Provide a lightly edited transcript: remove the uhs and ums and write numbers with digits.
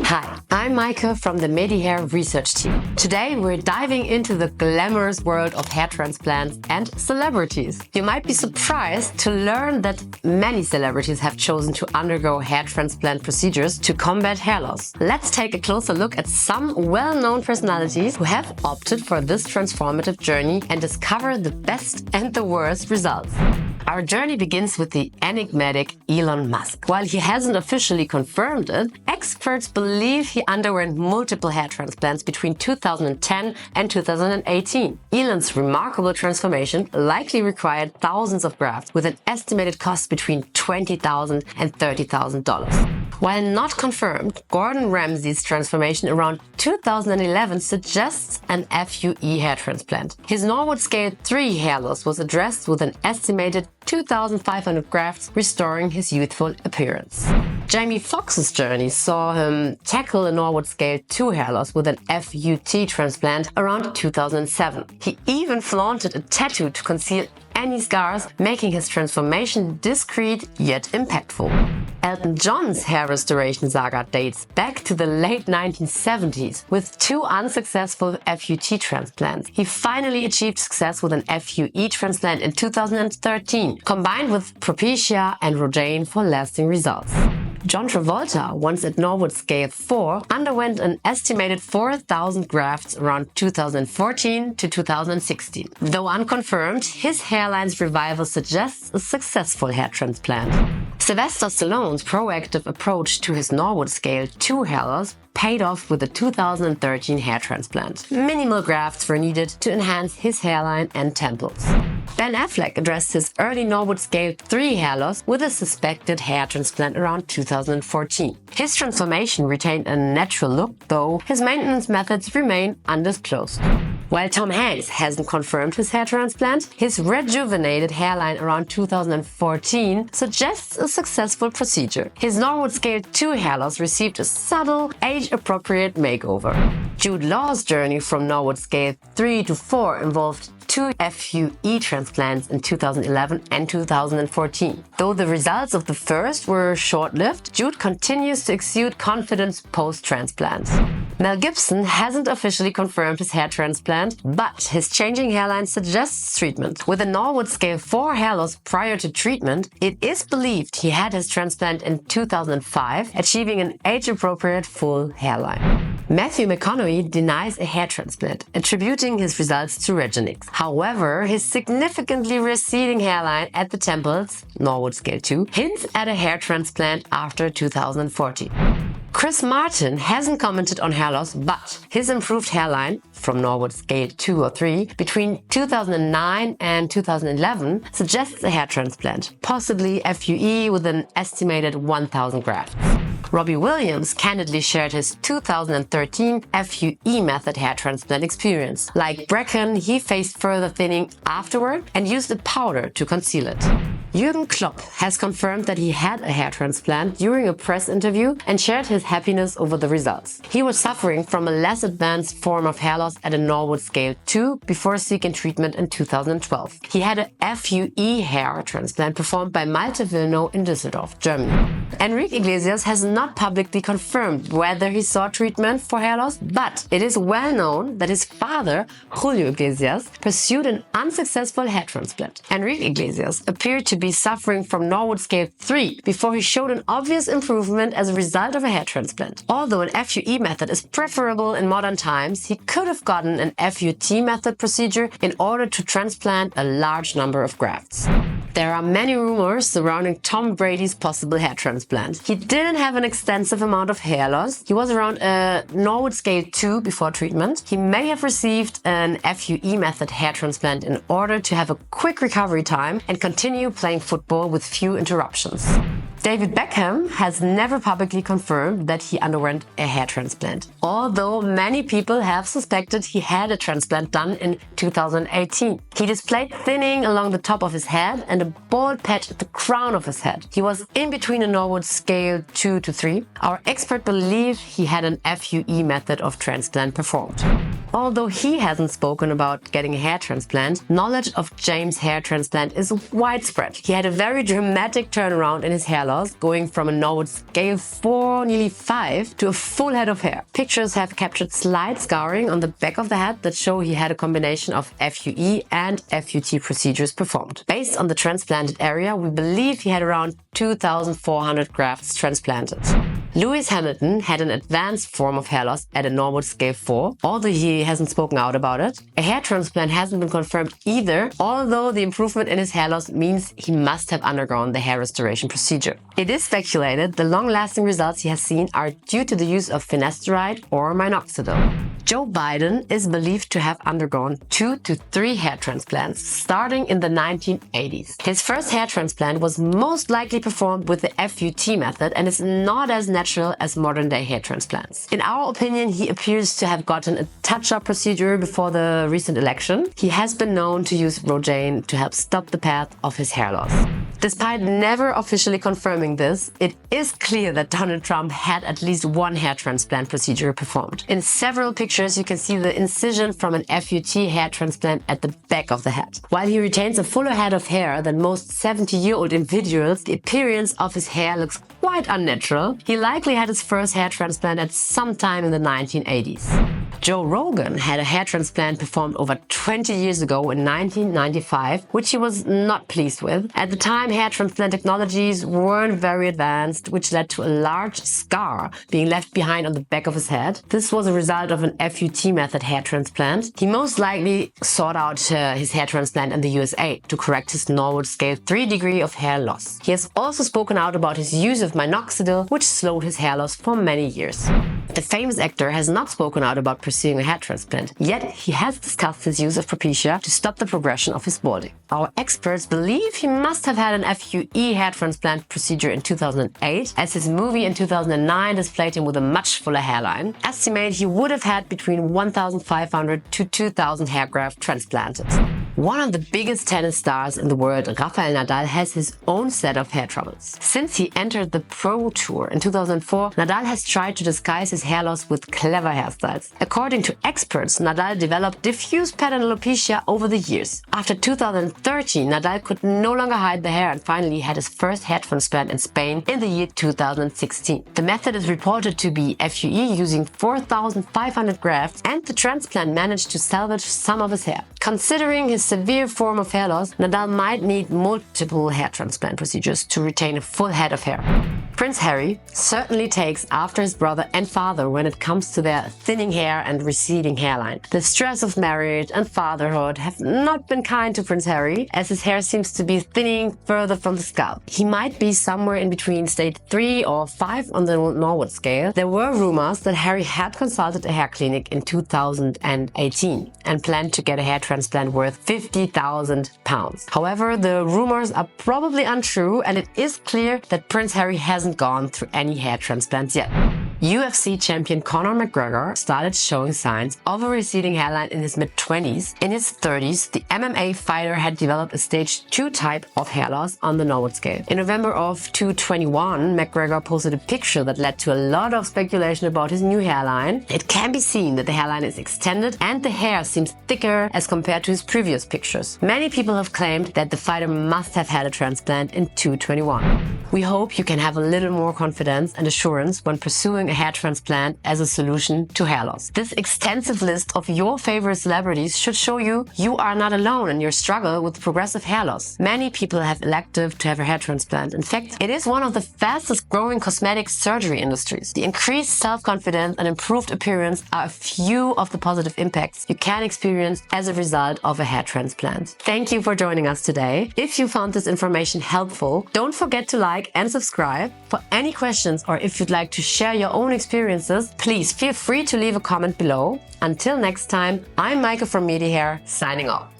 Hi, I'm Maike from the MediHair research team. Today we're diving into the glamorous world of hair transplants and celebrities. You might be surprised to learn that many celebrities have chosen to undergo hair transplant procedures to combat hair loss. Let's take a closer look at some well-known personalities who have opted for this transformative journey and discover the best and the worst results. Our journey begins with the enigmatic Elon Musk. While he hasn't officially confirmed it, experts believe he underwent multiple hair transplants between 2010 and 2018. Elon's remarkable transformation likely required thousands of grafts, with an estimated cost between $20,000 and $30,000. While not confirmed, Gordon Ramsay's transformation around 2011 suggests an FUE hair transplant. His Norwood Scale 3 hair loss was addressed with an estimated 2,500 grafts, restoring his youthful appearance. Jamie Foxx's journey saw him tackle a Norwood Scale 2 hair loss with an FUT transplant around 2007. He even flaunted a tattoo to conceal any scars, making his transformation discreet yet impactful. Elton John's hair restoration saga dates back to the late 1970s with 2 unsuccessful FUT transplants. He finally achieved success with an FUE transplant in 2013, combined with Propecia and Rogaine for lasting results. John Travolta, once at Norwood Scale 4, underwent an estimated 4,000 grafts around 2014 to 2016. Though unconfirmed, his hairline's revival suggests a successful hair transplant. Sylvester Stallone's proactive approach to his Norwood Scale 2 hair loss paid off with a 2013 hair transplant. Minimal grafts were needed to enhance his hairline and temples. Ben Affleck addressed his early Norwood Scale 3 hair loss with a suspected hair transplant around 2014. His transformation retained a natural look, though his maintenance methods remain undisclosed. While Tom Hanks hasn't confirmed his hair transplant, his rejuvenated hairline around 2014 suggests a successful procedure. His Norwood Scale 2 hair loss received a subtle, age-appropriate makeover. Jude Law's journey from Norwood Scale 3 to 4 involved 2 FUE transplants in 2011 and 2014. Though the results of the first were short-lived, Jude continues to exude confidence post-transplant. Mel Gibson hasn't officially confirmed his hair transplant, but his changing hairline suggests treatment. With a Norwood Scale 4 hair loss prior to treatment, it is believed he had his transplant in 2005, achieving an age-appropriate full hairline. Matthew McConaughey denies a hair transplant, attributing his results to Regenix. However, his significantly receding hairline at the temples, Norwood Scale 2, hints at a hair transplant after 2014. Chris Martin hasn't commented on hair loss, but his improved hairline, from Norwood Scale 2 or 3, between 2009 and 2011 suggests a hair transplant, possibly FUE with an estimated 1,000 grafts. Robbie Williams candidly shared his 2013 FUE method hair transplant experience. Like Bracken, he faced further thinning afterward and used a powder to conceal it. Jürgen Klopp has confirmed that he had a hair transplant during a press interview and shared his happiness over the results. He was suffering from a less advanced form of hair loss at a Norwood Scale 2 before seeking treatment in 2012. He had a FUE hair transplant performed by Malte Wilnow in Düsseldorf, Germany. Enrique Iglesias has not publicly confirmed whether he sought treatment for hair loss, but it is well known that his father, Julio Iglesias, pursued an unsuccessful hair transplant. Enrique Iglesias appeared to be suffering from Norwood Scale 3 before he showed an obvious improvement as a result of a hair transplant. Although an FUE method is preferable in modern times, he could have gotten an FUT method procedure in order to transplant a large number of grafts. There are many rumors surrounding Tom Brady's possible hair transplant. He didn't have an extensive amount of hair loss. He was around a Norwood Scale 2 before treatment. He may have received an FUE method hair transplant in order to have a quick recovery time and continue playing football with few interruptions. David Beckham has never publicly confirmed that he underwent a hair transplant, although many people have suspected he had a transplant done in 2018. He displayed thinning along the top of his head and a bald patch at the crown of his head. He was in between a Norwood Scale 2 to 3. Our expert believes he had an FUE method of transplant performed. Although he hasn't spoken about getting a hair transplant, knowledge of James' hair transplant is widespread. He had a very dramatic turnaround in his hairline loss, going from a normal scale 4, nearly 5, to a full head of hair. Pictures have captured slight scarring on the back of the head that show he had a combination of FUE and FUT procedures performed. Based on the transplanted area, we believe he had around 2,400 grafts transplanted. Lewis Hamilton had an advanced form of hair loss at a normal scale 4, although he hasn't spoken out about it. A hair transplant hasn't been confirmed either, although the improvement in his hair loss means he must have undergone the hair restoration procedure. It is speculated the long-lasting results he has seen are due to the use of finasteride or minoxidil. Joe Biden is believed to have undergone 2 to 3 hair transplants starting in the 1980s. His first hair transplant was most likely performed with the FUT method and is not as natural as modern-day hair transplants. In our opinion, he appears to have gotten a touch-up procedure before the recent election. He has been known to use Rogaine to help stop the path of his hair loss. Despite never officially confirming this, it is clear that Donald Trump had at least one hair transplant procedure performed. In several pictures, you can see the incision from an FUT hair transplant at the back of the head. While he retains a fuller head of hair than most 70-year-old individuals, the appearance of his hair looks quite unnatural. He likely had his first hair transplant at some time in the 1980s. Joe Rogan had a hair transplant performed over 20 years ago in 1995, which he was not pleased with. At the time, hair transplant technologies weren't very advanced, which led to a large scar being left behind on the back of his head. This was a result of an FUT method hair transplant. He most likely sought out his hair transplant in the USA to correct his Norwood scale 3 degree of hair loss. He has also spoken out about his use of minoxidil, which slowed his hair loss for many years. The famous actor has not spoken out about pursuing a hair transplant, yet he has discussed his use of Propecia to stop the progression of his balding. Our experts believe he must have had an FUE hair transplant procedure in 2008, as his movie in 2009 displayed him with a much fuller hairline. Estimate he would have had between 1,500 to 2,000 hair grafts transplanted. One of the biggest tennis stars in the world, Rafael Nadal, has his own set of hair troubles. Since he entered the Pro Tour in 2004, Nadal has tried to disguise his hair loss with clever hairstyles. According to experts, Nadal developed diffuse pattern alopecia over the years. After 2013, Nadal could no longer hide the hair and finally had his first hair transplant in Spain in the year 2016. The method is reported to be FUE using 4,500 grafts, and the transplant managed to salvage some of his hair. Considering his severe form of hair loss, Nadal might need multiple hair transplant procedures to retain a full head of hair. Prince Harry certainly takes after his brother and father when it comes to their thinning hair and receding hairline. The stress of marriage and fatherhood have not been kind to Prince Harry, as his hair seems to be thinning further from the scalp. He might be somewhere in between stage 3 or 5 on the Norwood scale. There were rumors that Harry had consulted a hair clinic in 2018 and planned to get a hair transplant worth £50,000. However, the rumors are probably untrue, and it is clear that Prince Harry hasn't gone through any hair transplants yet. UFC champion Conor McGregor started showing signs of a receding hairline in his mid-20s. In his 30s, the MMA fighter had developed a stage 2 type of hair loss on the Norwood scale. In November of 2021, McGregor posted a picture that led to a lot of speculation about his new hairline. It can be seen that the hairline is extended and the hair seems thicker as compared to his previous pictures. Many people have claimed that the fighter must have had a transplant in 2021. We hope you can have a little more confidence and assurance when pursuing a hair transplant as a solution to hair loss. This extensive list of your favorite celebrities should show you are not alone in your struggle with progressive hair loss. Many people have elected to have a hair transplant. In fact, it is one of the fastest growing cosmetic surgery industries. The increased self-confidence and improved appearance are a few of the positive impacts you can experience as a result of a hair transplant. Thank you for joining us today. If you found this information helpful, don't forget to like and subscribe. For any questions or if you'd like to share your own experiences, please feel free to leave a comment below. Until next time, I'm Maike from Hair, signing off.